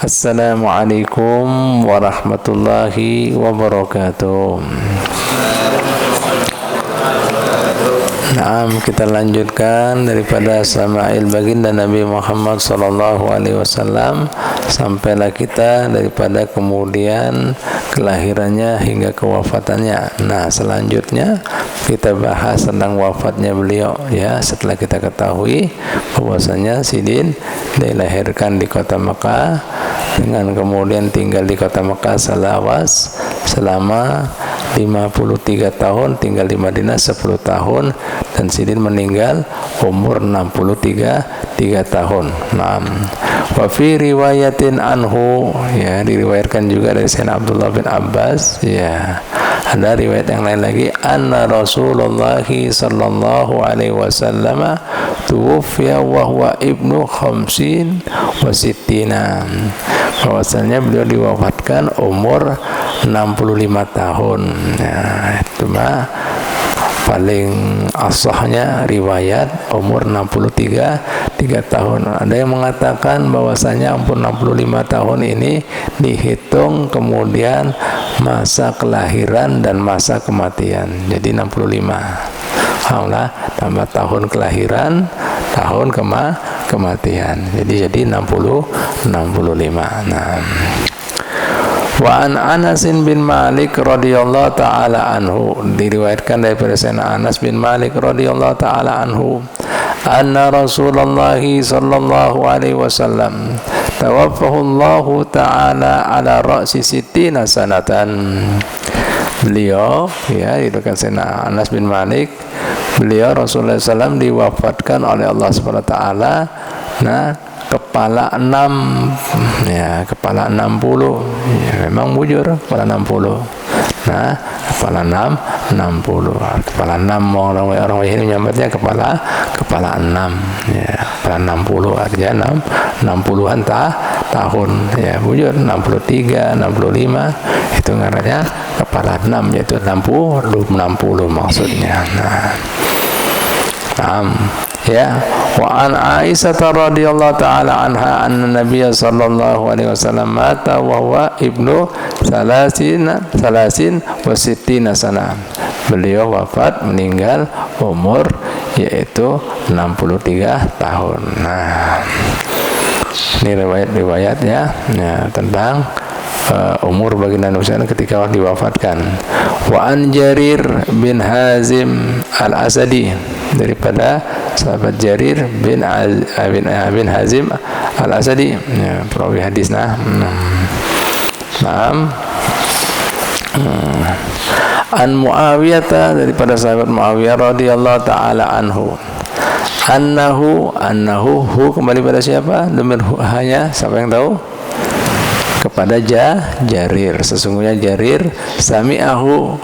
Assalamualaikum warahmatullahi wabarakatuh. Nah, kita lanjutkan daripada Sama'il baginda Nabi Muhammad sallallahu alaihi wasallam, sampailah kita daripada kemudian kelahirannya hingga kewafatannya. Nah, selanjutnya kita bahas tentang wafatnya beliau ya, setelah kita ketahui bahwasanya Sidin dilahirkan di kota Mekah dengan kemudian tinggal di kota Mekah selawas selama 53 tahun, tinggal di Madinah 10 tahun, dan Sidin meninggal umur 63 tahun. Naam. Wa fi riwayatin anhu, ya, diriwayatkan juga dari Sayyidina Abdullah bin Abbas, ya. Ada riwayat yang lain lagi, anna Rasulullah sallallahu alaihi wasallam tuwfiya wa huwa ibnu khamsin wa sittina. Bahwasanya beliau diwafatkan umur 65 tahun. Nah, itu mah paling asahnya riwayat umur 63 tahun. Ada yang mengatakan bahwasanya umur 65 tahun ini dihitung kemudian masa kelahiran dan masa kematian. Jadi 65. Allah tambah tahun kelahiran, tahun kematian. Jadi 65. Nah, wa an Anas bin Malik radhiyallahu taala anhu, diriwayatkan daripada Sayyidina Anas bin Malik radhiyallahu taala anhu, anna Rasulullah sallallahu alaihi wasallam tawaffahu Allah taala ala ra'si sittina sanatan. Beliau, ya, itu kan Sayyidina Anas bin Malik, beliau Rasulullah SAW diwafatkan oleh Allah Subhanahu wa taala, nah, kepala 6, ya, kepala 60, ya, memang bujur kepala 60. Nah, kepala 60, kepala 6, orang ini menyebutnya kepala 6, ya, kepala 60 artinya 60-an tahun, ya, bujur 63, 65, itu ngarannya kepala 6, yaitu 60 maksudnya. Nah, ya, wa an Aisyah radhiyallahu taala anha anna Nabiy sallallahu alaihi wasallam mata wa huwa ibnu salasin wa sittina sana. Beliau wafat, meninggal umur yaitu 63 tahun. Nah, ini riwayat-riwayatnya, ya, tentang umur baginda Nabi ketika diwafatkan. Wa an Jarir bin Hazim al-Asadi, daripada sahabat Jarir bin Hazim al-Asadi, ya, perawi hadis. An Muawiyah, daripada sahabat Muawiyah radhiyallahu taala anhu, annahu kembali pada siapa? Demi hanya siapa yang tahu? Kepada Jarir. Sesungguhnya Jarir sami'ahu,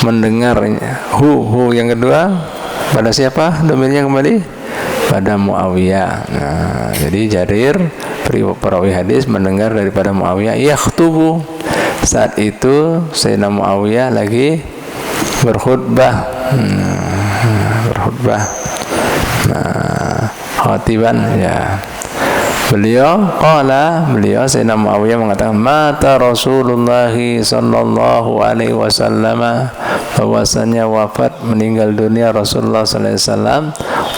mendengarnya. Hu yang kedua pada siapa? Domirnya kembali pada Muawiyah. Nah, jadi Jarir perawi hadis mendengar daripada Muawiyah yakhtubu. Saat itu Sayyidina Muawiyah lagi berkhutbah. Nah, khatiban, ya. Beliau Sayyidina Muawiyah mengatakan, mata Rasulullah sallallahu alaihi wasallam, bahwasanya wafat, meninggal dunia Rasulullah sallallahu alaihi wasallam,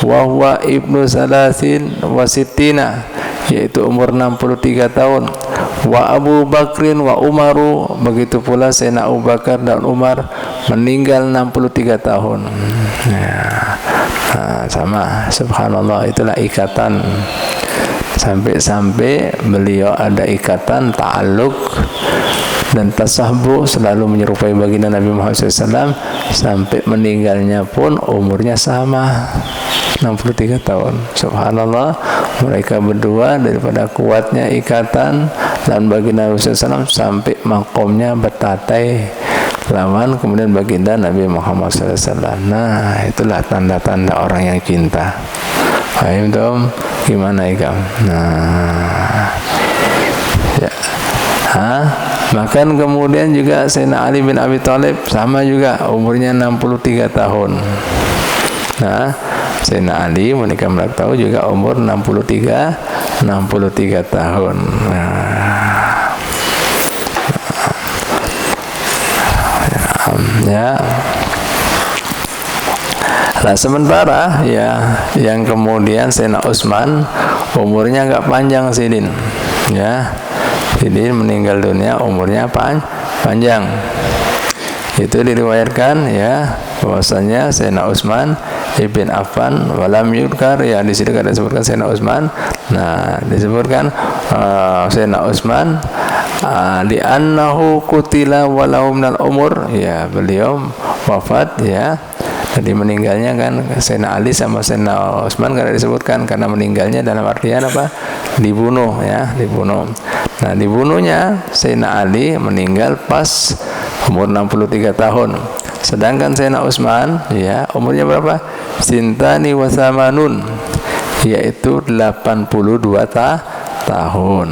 wa huwa ibnu salasin wa sittina, yaitu umur 63 tahun. Wa Abu Bakrin wa Umaru, begitu pula Sayyidina Abu Bakar dan Umar meninggal 63 tahun. Ya. Nah, sama, subhanallah, itulah ikatan. Sampai beliau ada ikatan ta'alluq dan tasahbuh, selalu menyerupai baginda Nabi Muhammad SAW, sampai meninggalnya pun umurnya sama, 63 tahun. Subhanallah, mereka berdua daripada kuatnya ikatan dan baginda Nabi SAW sampai makomnya bertatai lawan kemudian baginda Nabi Muhammad SAW. Nah, itulah tanda-tanda orang yang cinta. Paham dong? Gimana ikam? Nah, ya. Bahkan kemudian juga Sayyidina Ali bin Abi Thalib sama juga, umurnya 63 tahun. Nah, Sayyidina Ali menikah tahu juga umur 63 tahun. Nah, ya. Nah sementara ya yang kemudian Sayyidina Utsman umurnya agak panjang Sidin, ya. Sidin meninggal dunia umurnya panjang. Itu diriwayatkan ya bahwasanya Sayyidina Utsman ibn Affan walam yudkar, ya di sini kada disebutkan Sayyidina Utsman. Nah disebutkan Sayyidina Utsman di annahu kutila walau minal umur, ya beliau wafat ya. Jadi meninggalnya kan Sayyidina Ali sama Sayyidina Utsman karena disebutkan, karena meninggalnya dalam artian apa? Dibunuh ya, dibunuh. Nah, dibunuhnya Sayyidina Ali meninggal pas umur 63 tahun. Sedangkan Sayyidina Utsman ya umurnya berapa? Sintani wa samanun, yaitu 82 tahun.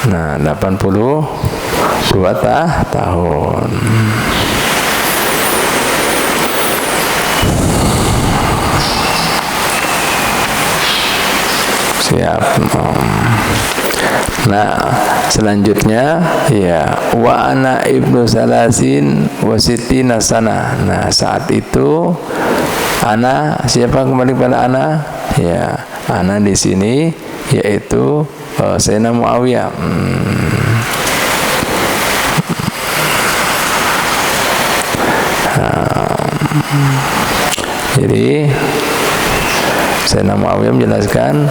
Nah 82 tahun. Siap. Nah selanjutnya ya wa ana ibnu salasin wa sittina sana. Nah saat itu ana, siapa kembali pada ana? Ya ana di sini yaitu Sayyidina Muawiyah. Jadi Sayyidina Muawiyah menjelaskan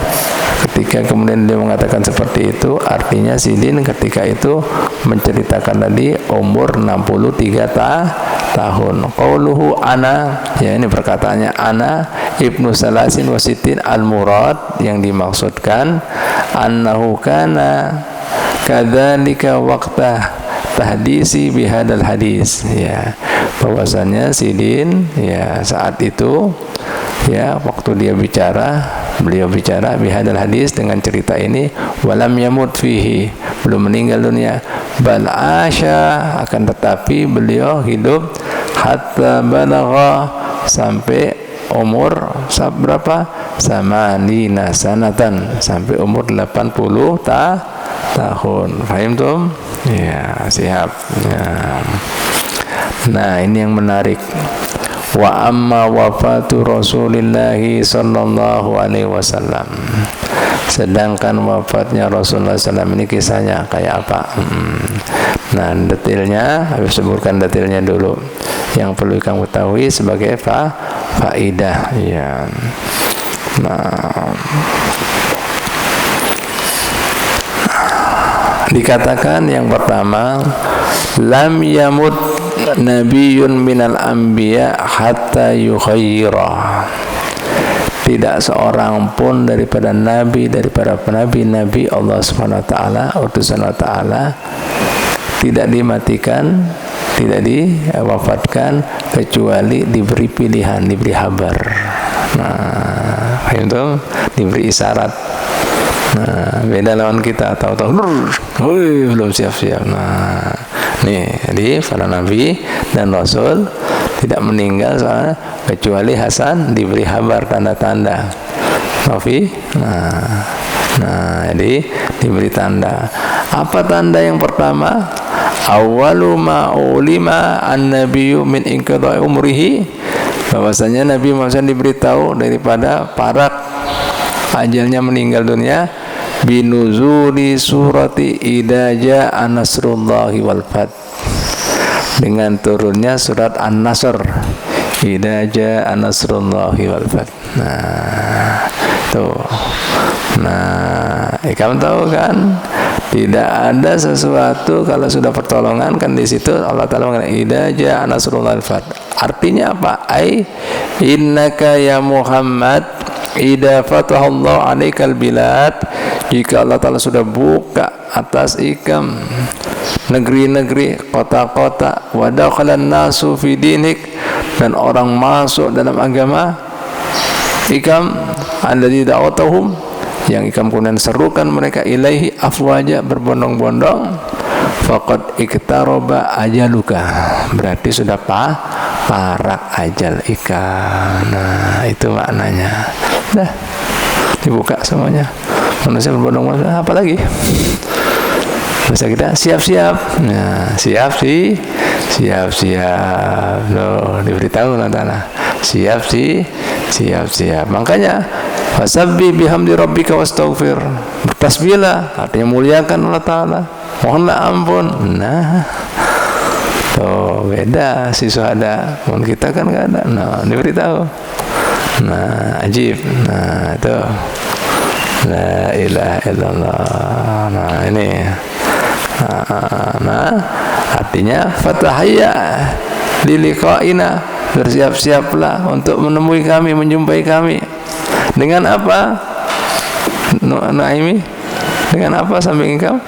ketika kemudian dia mengatakan seperti itu, artinya Sidin ketika itu menceritakan tadi umur 63 tahun. Qauluhu ana, ya ini perkataannya ana ibnu salasin wasitin al-murad, yang dimaksudkan annahu kana kadzalika waqta tahdisi bihadal hadis, ya bahwasanya Sidin ya saat itu ya waktu beliau bicara bihadal hadis dengan cerita ini, walam yamut fihi, belum meninggal dunia, bal asya, akan tetapi beliau hidup hatta balagha, sampai umur berapa? Samanina sanatan, sampai umur 80 tahun. Fahim tum? Ya, siap. Ya. Nah, ini yang menarik. Wa amma wafatu Rasulillahi sallallahu alaihi wasallam, sedangkan wafatnya Rasulullah SAW ini kisahnya kayak apa? Nah detailnya, habis sebutkan detailnya dulu yang perlu kamu ketahui sebagai faidah ya. Nah dikatakan yang pertama, lam yamut nabiyyun minal anbiya hatta yukhayyira, tidak seorang pun daripada nabi, daripada nabi Allah Subhanahu wa taala, utusan Allah taala, tidak dimatikan, tidak diwafatkan kecuali diberi pilihan, diberi habar. Nah, itu diberi isyarat. Nah, beda lawan kita, tahu-tahu belum siap-siap. Nah, nih, jadi para nabi dan rasul tidak meninggal soalnya kecuali Hasan diberi kabar tanda-tanda. Novi, nah, jadi diberi tanda. Apa tanda yang pertama? Awwalu ma ulima an-nabiyyu min inqidha'i umrihi, bahwasanya Nabi Muhammad diberitahu daripada parak ajalnya meninggal dunia, binuzuli surati idza jaa nasrullahi wal fath, dengan turunnya surat An-Nasr, idza jaa nasrullahi wal fath. Nah, tuh. Nah, kamu tahu kan, tidak ada sesuatu kalau sudah pertolongan kan di situ Allah Taala mengatakan idza jaa nasrullahi wal fath. Artinya apa? Ai innaka ya Muhammad idza fatahallahu 'alaikal bilad, jika Allah Ta'ala sudah buka atas ikam negeri-negeri, kota-kota, wa dakhalan nasu fi dinik, dan orang masuk dalam agama ikam, alladzi da'awtahum, yang ikam kemudian serukan mereka, ilaihi afwaja, berbondong-bondong, faqad iktaraba ajaluka, berarti sudah parak ajal ikam. Nah, itu maknanya. Dah dibuka semuanya, manusia berbondong-bondong, apa lagi? Bahasa kita siap-siap. Nah, siap-siap. Loh, diberitahu Allah Ta'ala. Siap-siap. Makanya fasabbi bihamdi rabbika wastaghfir. Bertasbihlah, artinya muliakan Allah Ta'ala. Mohonlah ampun. Nah, tuh beda si syuhada. Mohon kita kan nggak ada. Nah, diberitahu. Nah, ajib. Nah, itu la ilaha illallah. Nah, ini. Nah, artinya fatahaya liliqaina, bersiap-siaplah untuk menemui kami, menjumpai kami. Dengan apa? Naimi, dengan apa samping engkau?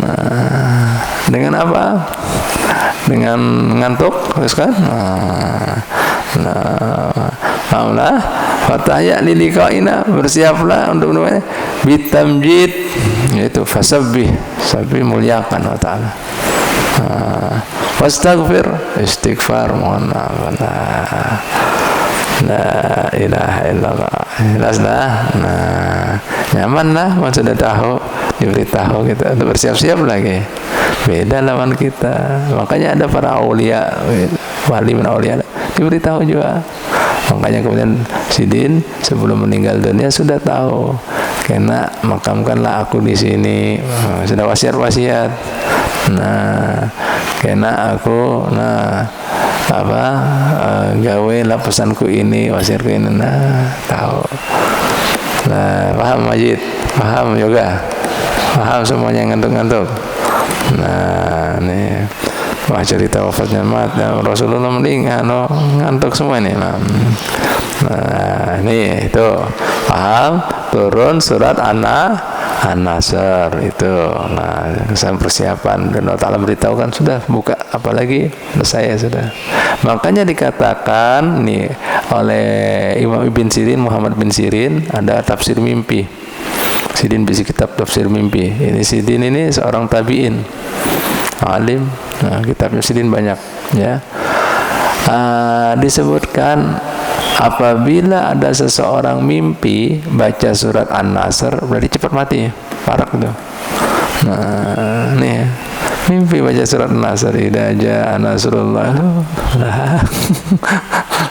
Nah, dengan apa? Dengan ngantuk, terus kan? Alhamdulillah, fatahya liliqaina, bersiaplah untuk menemui, bitamjid, yaitu fasabbih, muliakan Allah Ta'ala. Wastaghfir, istighfar, mohon maaf. La ilaha illallah. Jelaslah. Nah, nyaman lah, sudah tahu, diberitahu kita untuk bersiap-siap lagi. Beda lawan kita. Makanya ada para aulia, wali min aulia, diberitahu juga. Makanya kemudian Sidin sebelum meninggal dunia sudah tahu, karena makamkanlah aku di sini. Sudah wasiat. Nah, karena aku, gawe lah pesanku ini, wasiatku ini. Nah, tahu. Nah, paham Majid? Paham juga? Paham semuanya, ngantuk-ngantuk. Nah, nih, wah cerita wafatnya Rasulullah meninggal, ngantuk semua ini. Nah, nih itu paham. Turun surat An-Nasr itu. Nah, kesan persiapan, dan Allah Ta'ala beritahukan sudah buka, apalagi saya sudah. Makanya dikatakan nih oleh Imam Ibn Sirin, Muhammad bin Sirin, ada tafsir mimpi. Sidin bisi kitab tafsir mimpi. Ini Sidin ini seorang tabi'in, alim. Nah, kitabnya Sidin banyak, ya. Disebutkan apabila ada seseorang mimpi baca surat An-Nasr, berarti cepat mati, parak itu. Nah, nih mimpi baca surat An-Nasr, idza jaa nasrullah.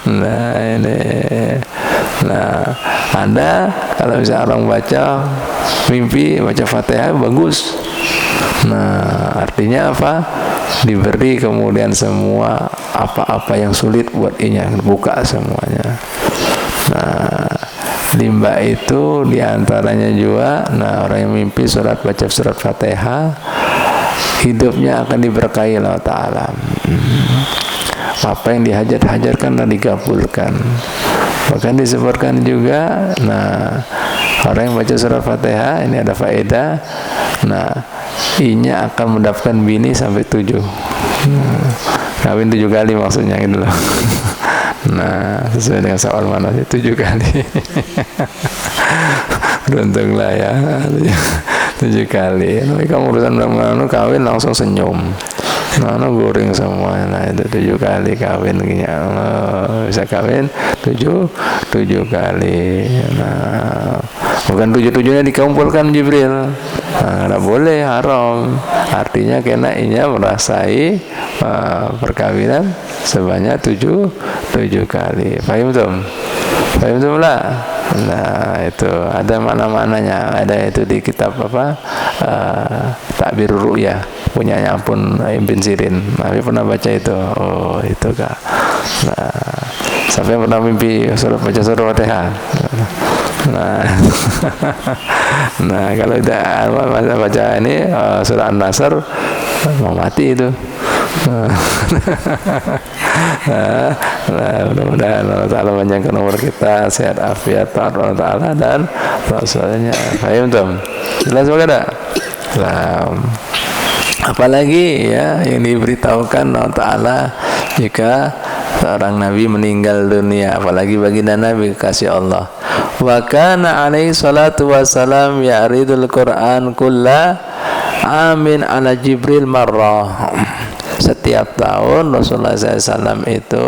Nah, ini. Nah, ada kalau bisa orang baca mimpi baca Fatihah bagus. Nah, artinya apa? Diberi kemudian semua apa-apa yang sulit buat inya, buka semuanya. Nah, limba itu diantaranya juga. Nah, orang yang mimpi baca surat Fatihah, hidupnya akan diberkahi Allah Ta'ala. Apa yang dihajat-hajarkan dan dikabulkan. Bahkan disebutkan juga, nah, orang yang baca surat Fatihah ini ada faedah. Nah, inya akan mendapatkan bini sampai 7. Kawin 7 kali maksudnya gitu loh. Nah, sesuai dengan soal manusia 7 kali. Beruntunglah ya, 7 kali. Tapi kamu urusan kawin langsung senyum. Nah, goreng semua. Nah, itu 7 kali kawin. Bisa kawin 7 kali. Nah, bukan 7-7-nya dikumpulkan Jibril. Nah, nggak boleh, haram. Artinya karena inya merasai perkawinan sebanyak 7 kali. Paham tuh? Paham tuh lah. Nah, itu ada mana-mananya. Ada itu di kitab apa? Takbirur Ru'yah, punyanya pun Ibn Sirin. Tapi pernah baca itu. Oh, itu Kak. Nah, siapa yang pernah mimpi baca surah Fatihah? Nah, kalau tidak baca ini surah An-Nasr, mau mati itu. Nah, mudah-mudahan Allah Ta'ala panjangkan umur kita, sehat afiat, taat Allah Ta'ala dan Rasulnya. Paham tuh? Jelas bagaimana? Nah, apalagi ya yang diberitahukan Allah Ta'ala jika seorang Nabi meninggal dunia, apalagi baginda Nabi kasih Allah. Wa kana alaihi salatu wassalam ya'ridul Qur'an kulla amin ala Jibril marrah. Setiap tahun Rasulullah SAW itu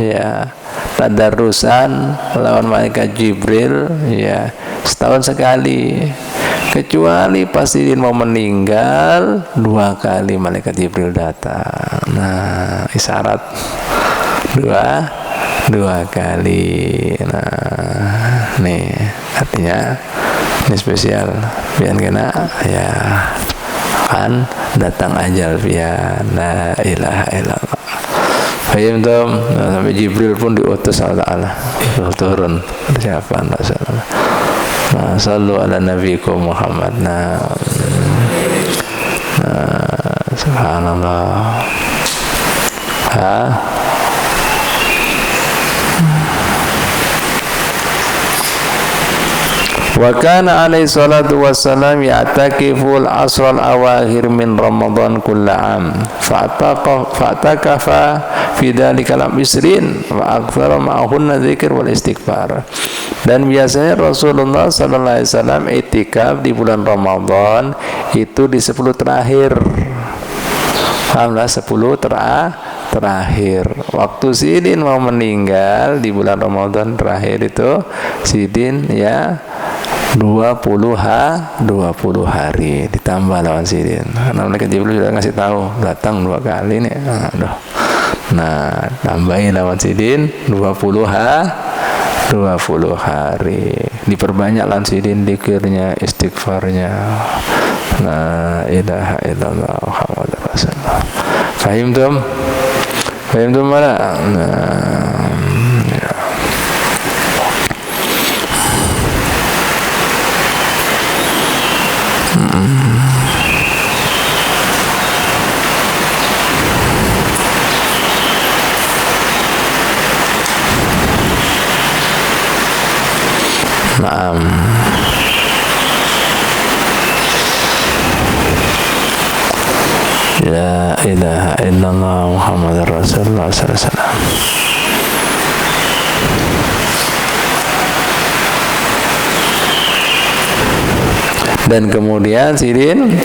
ya tadarusan lawan malaikat Jibril ya setahun sekali. kecuali pas Sidin mau meninggal 2 kali malaikat Jibril datang. Nah, isyarat 2 kali. Nah, nih artinya ini spesial biar kena ya kan datang ajal via la ilaha illallah. Paham tuh? Nah, sampai Jibril pun diutus Allah Ta'ala turun siapa nah, sallu ala nabikum Muhammad. Nah, subhanallah. Wa kana alaihi salatu wassalam ya'takiful asral awakhir min Ramadan kulla am fa'takafa fi dhalika al-isrin wa aktsara ma'ahunna dzikr wal istighfar. Dan biasanya Rasulullah sallallahu alaihi wasallam itikaf di bulan Ramadan itu di 10 terakhir. Pahamlah 10 terakhir. Waktu Sidin mau meninggal di bulan Ramadan terakhir itu Sidin ya 20 hari ditambah lawan Sidin. Karena mereka Jibril sudah ngasih tahu datang 2 kali nih. Nah, tambahin lawan Sidin 20 hari. Diperbanyak lawan Sidin zikirnya, istighfarnya. La ilaha illallah Muhammadur Rasulullah. Fahim tuh? Fahim tuh mana? Nah, ya. Naam. La ilaha illallah Muhammadur Rasulullah sallallahu alaihi wasallam. Dan kemudian Sidin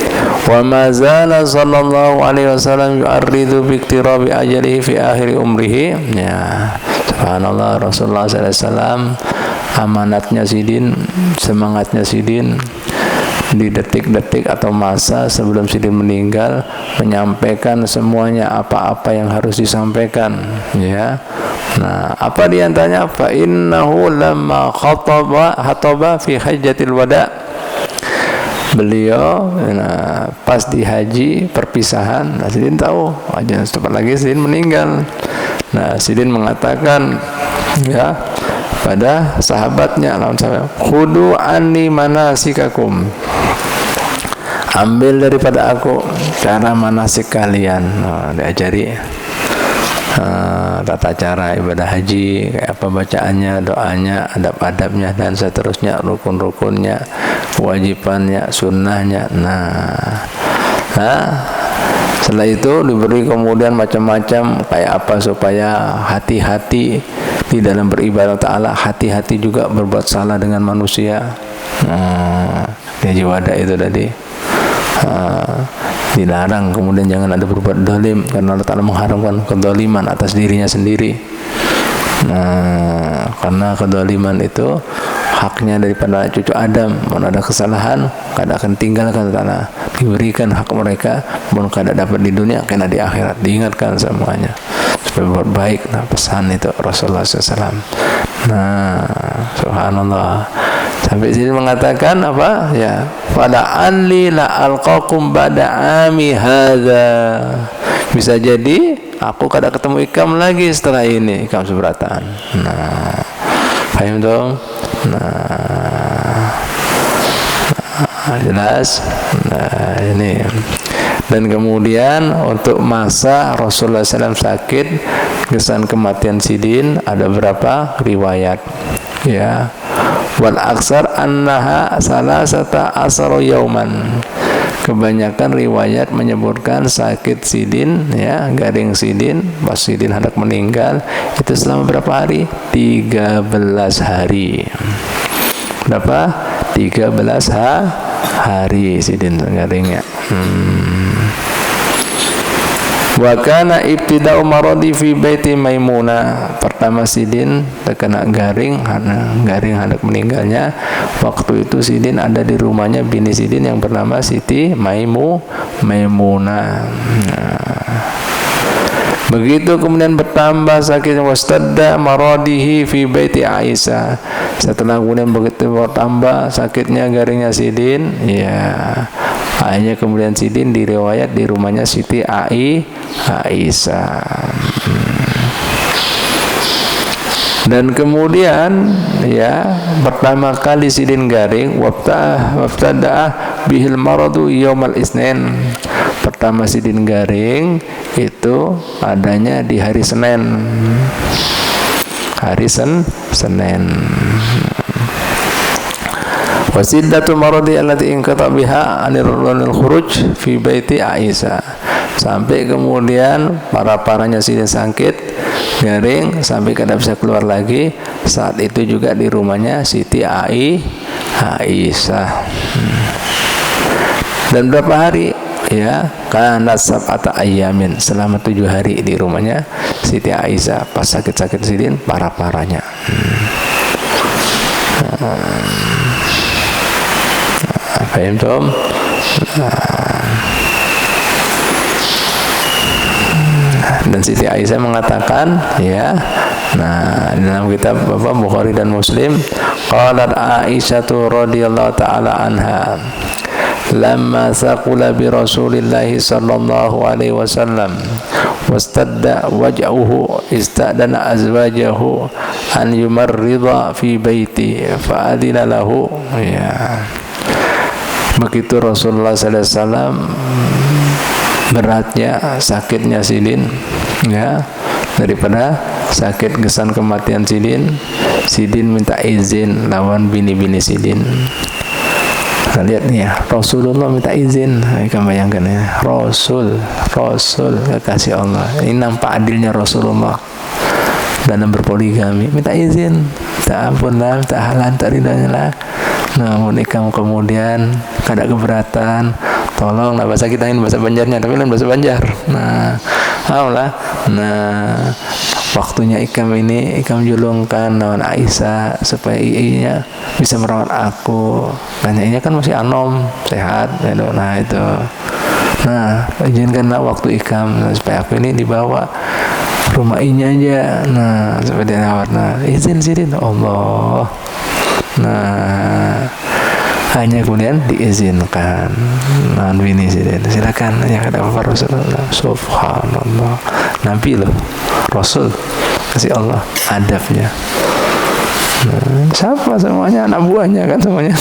wa mazala sallallahu alaihi wasallam yu'arridu bi iktirabi ajalihi fi akhir umrihi. Ya, subhanallah, Rasulullah sallallahu alaihi wasallam amanatnya Sidin, semangatnya Sidin di detik-detik atau masa sebelum Sidin meninggal menyampaikan semuanya apa-apa yang harus disampaikan, ya. Nah, apa diantaranya? Fa innahu lamma khataba fi hajjatil wada. Beliau pas di haji perpisahan, nah Sidin tahu aja cepat lagi Sidin meninggal. Nah, Sidin mengatakan ya pada sahabatnya, lawan sahabat, khudu anni manasikakum, ambil daripada aku cara manasik kalian. Nah, diajari tata cara ibadah haji, kayak apa bacaannya, doanya, adab-adabnya, dan seterusnya, rukun-rukunnya, kewajibannya, sunnahnya. Nah, setelah itu diberi kemudian macam-macam kayak apa supaya hati-hati di dalam beribadah ta'ala, hati-hati juga berbuat salah dengan manusia. Dia jiwada itu tadi dilarang, kemudian jangan ada berbuat dolim karena Allah Ta'ala mengharamkan kedoliman atas dirinya sendiri. Karena kedoliman itu haknya daripada cucu Adam. Mana ada kesalahan, kada akan tinggalkan Allah, diberikan hak mereka, pun kada dapat di dunia, kena di akhirat, diingatkan semuanya supaya berbuat baik. Nah, pesan itu Rasulullah SAW. Nah, subhanallah, sampai sini mengatakan apa ya, pada anli la alqakum ba'da ami hadza, bisa jadi aku kada ketemu ikam lagi setelah ini, ikam seberatan. Nah, paham dong? Nah, jelas. Nah, ini. Dan kemudian untuk masa Rasulullah SAW sakit, kesan kematian Sidin ada berapa riwayat, ya. Wal aksar annaha salasata asara yauman. Kebanyakan riwayat menyebutkan sakit Sidin, ya, garing Sidin, pas Sidin hendak meninggal itu selama berapa hari? 13 hari. Berapa? 13 hari Sidin garingnya. Wa kana ibtida'u maradi fi baiti Maimunah. Pertama Sidin terkena garing hendak meninggalnya. Waktu itu Sidin ada di rumahnya bini Sidin yang bernama Siti Maimunah. Begitu kemudian bertambah sakitnya, wastadda maradihi fi baiti Aisyah. Setelah kemudian begitu bertambah sakitnya garingnya Sidin, ya akhirnya kemudian Sidin diriwayat di rumahnya Siti Aisyah. Dan kemudian ya pertama kali Sidin garing wabtada'ah bihil maradu yaumal isnin. Pertama Sidin garing itu adanya di hari Senin. Senin. Wasiddatu maradi allati inqata biha anil khuruj fi baiti Aisyah. Sampai kemudian parahnya Sidin sakit garing sampai kada bisa keluar lagi. Saat itu juga di rumahnya Siti Aisyah. Dan berapa hari? Ya, kana sab'ata ayamin, selama 7 hari di rumahnya Siti Aisyah pas sakit-sakit Sidin parah-parahnya. Paham Tom? Dan Siti Aisyah mengatakan, ya, nah dalam kitab Bukhari dan Muslim, qalat Aisyah radhiyallahu taala anha, lamma saqula bi Rasulillahi sallallahu alaihi wasallam wastadda waj'uhu istadana azwajahu an yumarrida fi baiti fa adina lahu. Ya, begitu Rasulullah sallallahu alaihi wasallam beratnya sakitnya Sidin, ya, daripada sakit gesan kematian Sidin minta izin lawan bini-bini Sidin. Kita lihat nih ya, Rasulullah minta izin. Kita bayangkan ya, Rasul kekasih Allah. Ini nampak adilnya Rasulullah dalam berpoligami. Minta izin, minta ampun lah, minta halan, minta ridhonya lah. Namun kamu kemudian kada keberatan, tolonglah, bahasa kita ini bahasa Banjarnya, tapi lain bahasa Banjar. Nah, Allah. Nah, waktunya ikam julungkan lawan Aisyah supaya iinya bisa merawat aku. Tanya kan masih anom, sehat. Nah itu. Nah, izinkanlah waktu ikam supaya aku ini dibawa rumah iinya aja. Nah, supaya dia rawat. Nah, izin Sidin, Allah. Nah, hanya kemudian diizinkan. Nah, bini Sidin, silakan ya kata Bapak Rasulullah. Subhanallah, Nabi loh, Rasul kasih Allah adabnya. Nah, siapa semuanya anak buahnya kan semuanya.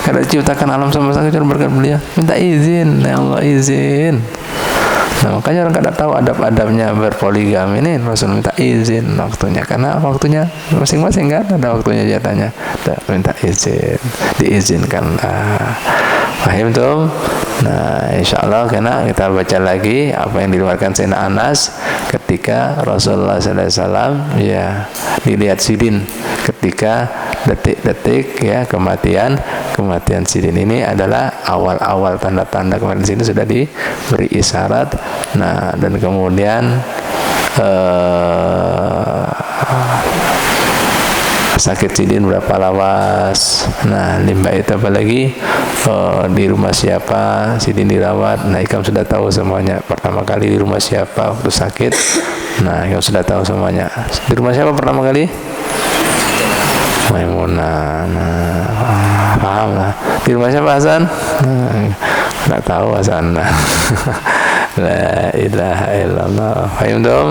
Kada diciptakan alam semesta kecuali berkat beliau. Minta izin, ya Allah izin. Nah, makanya orang kada tahu adab-adabnya berpoligami ini. Rasul minta izin waktunya, karena waktunya masing-masing kan ada waktunya jatahnya. Minta izin, diizinkanlah. Paham tuh? Nah, insyaallah karena kita baca lagi apa yang diriwayatkan Sayyidina Anas ketika Rasulullah sallallahu alaihi wasallam ya dilihat Sidin ketika detik-detik ya kematian Sidin. Ini adalah awal-awal tanda-tanda kematian Sidin, sudah diberi isyarat. Nah, dan kemudian sakit Sidin berapa lawas. Nah, limbah itu apalagi di rumah siapa Sidin dirawat. Nah, ikam sudah tahu semuanya. Pertama kali di rumah siapa waktu sakit. Nah, ikam sudah tahu semuanya. Di rumah siapa pertama kali? Maimunah. Nah, paham lah. Di rumah siapa Hasan? Nggak tahu Hasan. La ilaha illallah. Paham dong?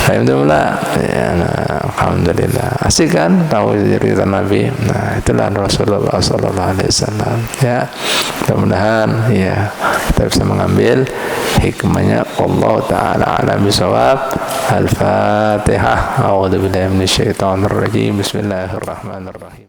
Alhamdulillah ya, nah, alhamdulillah asik kan tahu cerita Nabi. Nah, itulah Rasulullah sallallahu alaihi wasallam ya. Mudah-mudahan ya kita bisa mengambil hikmahnya. Allah taala alam bisawab. Al-Fatihah. A'udzubillahi minasyaitonir rajim. Bismillahirrahmanirrahim.